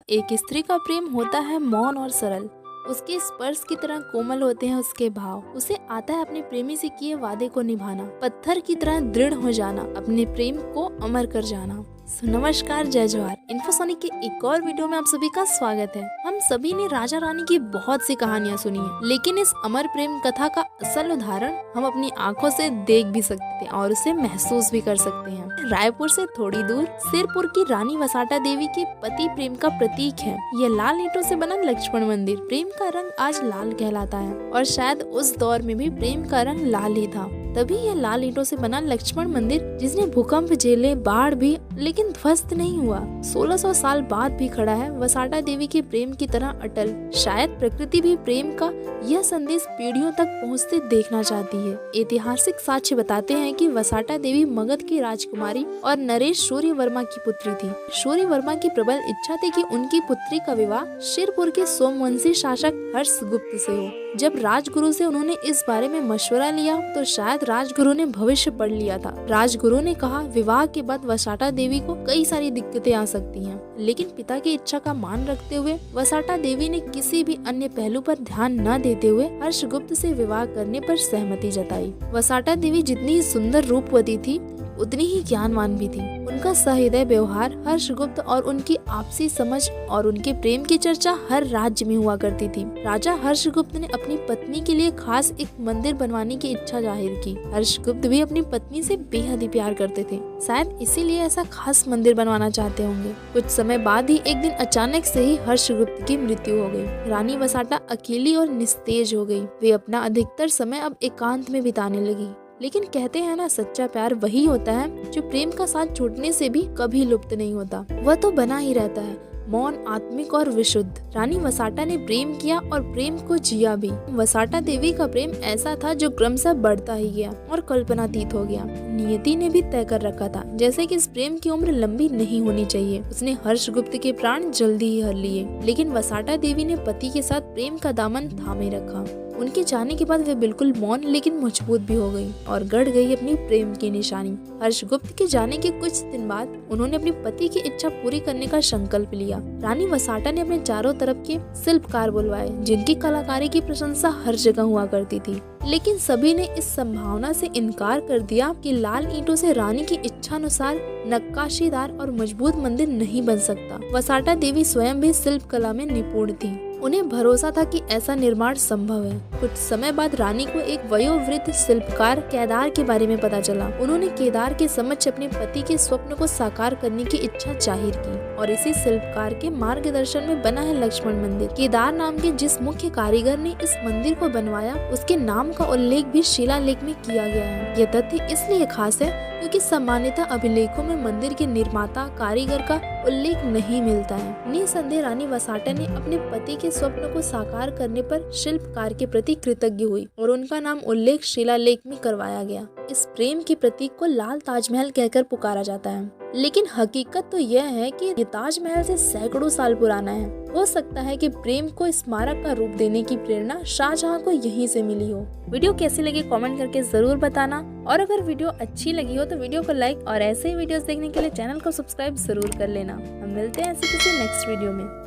एक स्त्री का प्रेम होता है मौन और सरल। उसके स्पर्श की तरह कोमल होते हैं उसके भाव। उसे आता है अपने प्रेमी से किए वादे को निभाना, पत्थर की तरह दृढ़ हो जाना, अपने प्रेम को अमर कर जाना। नमस्कार, जय जोहार। इन्फोसोनिक के एक और वीडियो में आप सभी का स्वागत है। हम सभी ने राजा रानी की बहुत सी कहानियां सुनी है, लेकिन इस अमर प्रेम कथा का असल उदाहरण हम अपनी आंखों से देख भी सकते हैं और उसे महसूस भी कर सकते हैं। रायपुर से थोड़ी दूर सिरपुर की रानी वसाटा देवी के पति प्रेम का प्रतीक है। यह लाल ईंटों से बना लक्ष्मण मंदिर। प्रेम का रंग आज लाल कहलाता है और शायद उस दौर में भी प्रेम का रंग लाल ही था। तभी यह लाल ईंटों से बना लक्ष्मण मंदिर, जिसने भूकंप झेले, बाढ़ भी, लेकिन ध्वस्त नहीं हुआ, 1600 साल बाद भी खड़ा है, वसाटा देवी के प्रेम की तरह अटल। शायद प्रकृति भी प्रेम का यह संदेश पीढ़ियों तक पहुंचते देखना चाहती है। ऐतिहासिक साक्ष्य बताते हैं कि वसाटा देवी मगध की राजकुमारी और नरेश सूर्य वर्मा की पुत्री थी। सूर्य वर्मा की प्रबल इच्छा थी कि उनकी पुत्री का विवाह शिरपुर के सोमवंशी शासक हर्षगुप्त से हो। जब राजगुरु से उन्होंने इस बारे में मशवरा लिया तो शायद राजगुरु ने भविष्य पढ़ लिया था। राजगुरु ने कहा, विवाह के बाद वसाटा देवी को कई सारी दिक्कतें आ सकती हैं, लेकिन पिता की इच्छा का मान रखते हुए वसाटा देवी ने किसी भी अन्य पहलू पर ध्यान न देते हुए हर्षगुप्त से विवाह करने पर सहमति जताई। वसाटा देवी जितनी सुंदर रूपवती थी, उतनी ही ज्ञानवान भी थी। उनका सहृदय व्यवहार, हर्षगुप्त और उनकी आपसी समझ और उनके प्रेम की चर्चा हर राज्य में हुआ करती थी। राजा हर्षगुप्त ने अपनी पत्नी के लिए खास एक मंदिर बनवाने की इच्छा जाहिर की। हर्षगुप्त भी अपनी पत्नी से बेहद ही प्यार करते थे, शायद इसीलिए ऐसा खास मंदिर बनवाना चाहते होंगे। कुछ समय बाद ही एक दिन अचानक से ही हर्षगुप्त की मृत्यु हो गई। रानी वसाटा अकेली और निस्तेज हो गई। वे अपना अधिकतर समय अब एकांत में बिताने लगी। लेकिन कहते हैं ना, सच्चा प्यार वही होता है जो प्रेम का साथ छूटने से भी कभी लुप्त नहीं होता। वह तो बना ही रहता है, मौन, आत्मिक और विशुद्ध। रानी वसाटा ने प्रेम किया और प्रेम को जिया भी। वसाटा देवी का प्रेम ऐसा था जो क्रमशः बढ़ता ही गया और कल्पनातीत हो गया। नियति ने भी तय कर रखा था जैसे कि इस प्रेम की उम्र लंबी नहीं होनी चाहिए। उसने हर्षगुप्त के प्राण जल्दी ही हर लिए, लेकिन वसाटा देवी ने पति के साथ प्रेम का दामन थामे रखा। उनके जाने के बाद वे बिल्कुल मौन लेकिन मजबूत भी हो गई और गढ़ गई अपनी प्रेम की निशानी। हर्षगुप्त के जाने के कुछ दिन बाद उन्होंने अपने पति की इच्छा पूरी करने का संकल्प लिया। रानी वसाटा ने अपने चारों तरफ के शिल्पकार बुलवाए, जिनकी कलाकारी की प्रशंसा हर जगह हुआ करती थी। लेकिन सभी ने इस संभावना से इनकार कर दिया कि लाल ईंटों से रानी की इच्छानुसार नक्काशीदार और मजबूत मंदिर नहीं बन सकता। वसाटा देवी स्वयं भी शिल्प कला में निपुण थी। उन्हें भरोसा था कि ऐसा निर्माण संभव है। कुछ समय बाद रानी को एक वयोवृद्ध शिल्पकार केदार के बारे में पता चला। उन्होंने केदार के समक्ष अपने पति के स्वप्न को साकार करने की इच्छा जाहिर की और इसी शिल्पकार के मार्गदर्शन में बना है लक्ष्मण मंदिर। केदार नाम के जिस मुख्य कारीगर ने इस मंदिर को बनवाया, उसके नाम का उल्लेख भी शिलालेख में किया गया है। यह तथ्य इसलिए खास है क्योंकि सामान्यतः अभिलेखों में मंदिर के निर्माता कारीगर का उल्लेख नहीं मिलता है। निसंदेह रानी वसाटा ने अपने पति के स्वप्न को साकार करने पर शिल्पकार के प्रति कृतज्ञ हुई और उनका नाम उल्लेख शिलालेख में करवाया गया। इस प्रेम के प्रतीक को लाल ताजमहल कहकर पुकारा जाता है, लेकिन हकीकत तो यह है कि ये ताजमहल से सैकड़ों साल पुराना है। हो सकता है कि प्रेम को स्मारक का रूप देने की प्रेरणा शाहजहां को यहीं से मिली हो। वीडियो कैसी लगी कमेंट करके जरूर बताना, और अगर वीडियो अच्छी लगी हो तो वीडियो को लाइक और ऐसे ही वीडियोस देखने के लिए चैनल को सब्सक्राइब जरूर कर लेना। हम मिलते हैं ऐसे किसी नेक्स्ट वीडियो में।